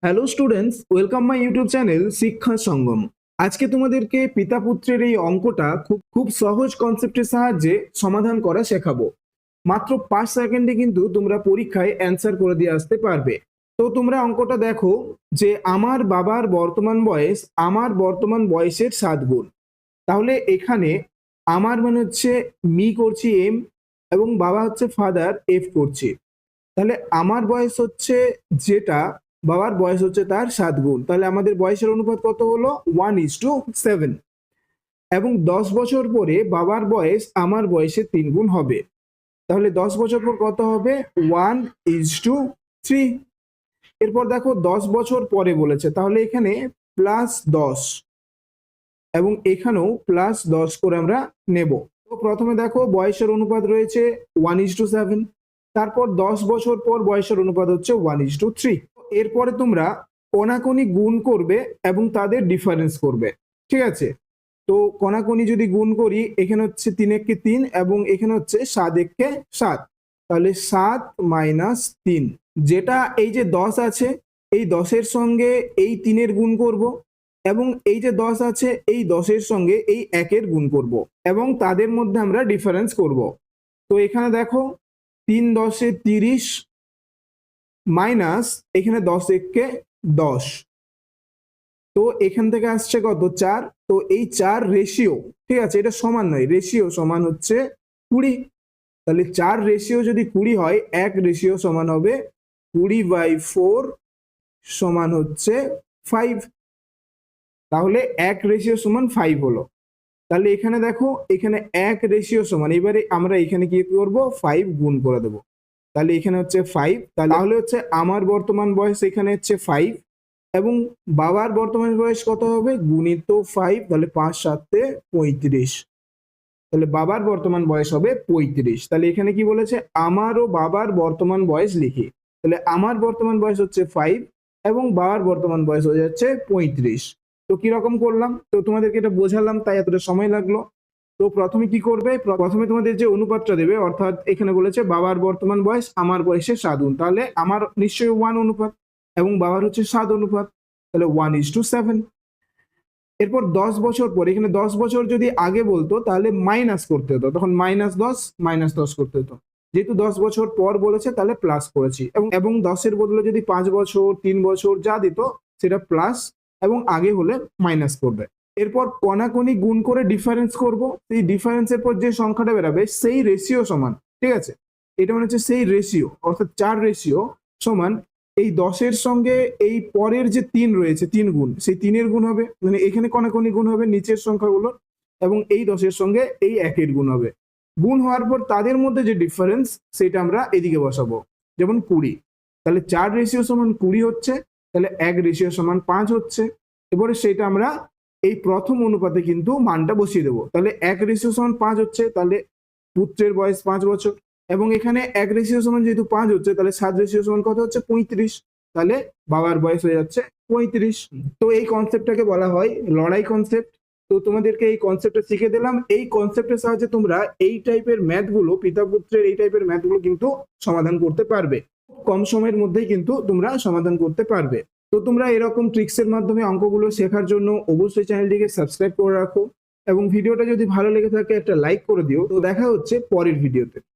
Hello students, welcome my YouTube channel শিক্ষা সঙ্গম। আজকে তোমাদেরকে পিতা পুত্রের এই অঙ্কটা খুব খুব সহজ কনসেপ্টের সাহায্যে সমাধান করা শেখাবো। মাত্র 5 সেকেন্ডে কিন্তু তোমরা পরীক্ষায় অ্যান্সার করে দিয়ে আসতে পারবে। তো তোমরা অঙ্কটা দেখো যে আমার বাবার বর্তমান বয়স আমার বর্তমান বয়সের 7 গুণ। তাহলে এখানে আমার মানে হচ্ছে মি করছি এম, এবং বাবা হচ্ছে ফাদার এফ করছি। তাহলে আমার বয়স হচ্ছে যেটা, বাবার বয়স হচ্ছে তার 7 গুণ। তাহলে আমাদের বয়সের অনুপাত কত হলো? 1:7। এবং 10 বছর পরে বাবার বয়স আমার বয়সের 3 গুণ হবে। তাহলে 10 বছর পর কত হবে? 1:3। এরপর দেখো 10 বছর পরে বলেছে, তাহলে এখানে +10 এবং এখানেও +10 করে আমরা নেব। তো প্রথমে দেখো বয়সের অনুপাত রয়েছে 1:7, তারপর 10 বছর পর বয়সের অনুপাত হচ্ছে 1:3। এরপরে তোমরা কোনাকুনি গুণ করবে এবং তাদের ডিফারেন্স করবে, ঠিক আছে? তো কোনাকুনি যদি গুণ করি, এখানে হচ্ছে 3 একে 3 এবং এখানে হচ্ছে 7 একে 7। তাহলে 7 - 3, যেটা এই যে 10 আছে এই 10-এর সঙ্গে এই 3-এর গুণ করব, এবং এই যে 10 আছে এই 10-এর সঙ্গে এই 1-এর গুণ করব, এবং তাদের মধ্যে আমরা ডিফারেন্স করব। তো এখানে দেখো 3×10=30 মাইনাস এখানে 10 একে 10। তো এখান থেকে আসছে কত? 4। তো এই 4 রেশিও, ঠিক আছে, এটা সমান নয়, রেশিও সমান হচ্ছে 20। তাহলে 4 রেশিও যদি 20 হয়, 1 রেশিও সমান হবে 20/4 সমান হচ্ছে 5। তাহলে 1 রেশিও সমান 5 হলো। তাহলে এখানে দেখো এখানে 1 রেশিও সমান, এবারে আমরা এখানে কি করব? 5 গুণ করে দেব। তাহলে এখানে হচ্ছে 5। তাহলে হচ্ছে আমার বর্তমান বয়স এখানে হচ্ছে 5, এবং বাবার বর্তমান বয়স কত হবে? গুণিত 5। তাহলে 5×7=35। তাহলে বাবার বর্তমান বয়স হবে 35। তাহলে এখানে কি বলেছে? আমার ও বাবার বর্তমান বয়স লিখি। তাহলে আমার বর্তমান বয়স হচ্ছে 5 এবং বাবার বর্তমান বয়স হয়ে যাচ্ছে 35। তো কিরকম করলাম? তো তোমাদেরকে এটা বোঝালাম তাই এতটা সময় লাগলো। তো প্রথমে কি করবে? প্রথমে তোমাদের যে অনুপাতটা দেবে, অর্থাৎ এখানে বলেছে বাবার বর্তমান বয়স আমার বয়সের 7 গুণ, তাহলে আমার নিশ্চয়ই 1 অনুপাত এবং বাবার হচ্ছে 7 অনুপাত, তাহলে 1:7। এরপর 10 বছর পর, এখানে 10 বছর যদি আগে বলতো তাহলে মাইনাস করতে হতো, তখন -10 করতে হতো। যেহেতু 10 বছর পর বলেছে তাহলে প্লাস করেছি, এবং 10-এর বদলে যদি 5 বছর 3 বছর যা দিত সেটা প্লাস, এবং আগে হলে মাইনাস করবে। এরপর কোনাকুনি গুণ করে ডিফারেন্স করব, সেই ডিফারেন্সের পর যে সংখ্যাটা বেরাবে সেই রেশিও সমান, ঠিক আছে, এটা মানে হচ্ছে সেই রেশিও, অর্থাৎ 4 রেশিও সমান এই 10-এর সঙ্গে এই পরের যে 3 রয়েছে 3 গুণ, সেই 3-এর গুণ হবে, মানে এখানে কোনাকুনি গুণ হবে নিচের সংখ্যাগুলো, এবং এই 10-এর সঙ্গে এই 1-এর গুণ হবে। গুণ হওয়ার পর তাদের মধ্যে যে ডিফারেন্স সেটা আমরা এদিকে বসাবো, যেমন 20। তাহলে 4 রেশিও সমান 20 হচ্ছে, তাহলে 1 রেশিও সমান 5 হচ্ছে। এবারে সেটা আমরা এই প্রথম অনুপাতে কিন্তু মানটা বসিয়ে দেবো। তাহলে 1 রেশিও সমান 5 হচ্ছে, তাহলে পুত্রের বয়স 5 বছর, এবং এখানে 1 রেশিও সমান যেহেতু 5 হচ্ছে, তাহলে 7 রেশিও সমান কত হচ্ছে? 35। তাহলে বাবার বয়স হয়ে যাচ্ছে 35। তো এই কনসেপ্টটাকে বলা হয় লড়াই কনসেপ্ট। তো তোমাদেরকে এই কনসেপ্টটা শিখে দিলাম। এই কনসেপ্টের সাহায্যে তোমরা এই টাইপের ম্যাথগুলো, পিতা পুত্রের এই টাইপের ম্যাথগুলো কিন্তু সমাধান করতে পারবে। কম সময়ের মধ্যেই কিন্তু তোমরা সমাধান করতে পারবে। তো তোমরা এরকম ট্রিক্সের মাধ্যমে অঙ্কগুলো শেখার জন্য অবশ্যই চ্যানেলটিকে সাবস্ক্রাইব করে রাখো, এবং ভিডিওটা যদি ভালো লেগে থাকে একটা লাইক করে দিও। তো দেখা হচ্ছে পরের ভিডিওতে।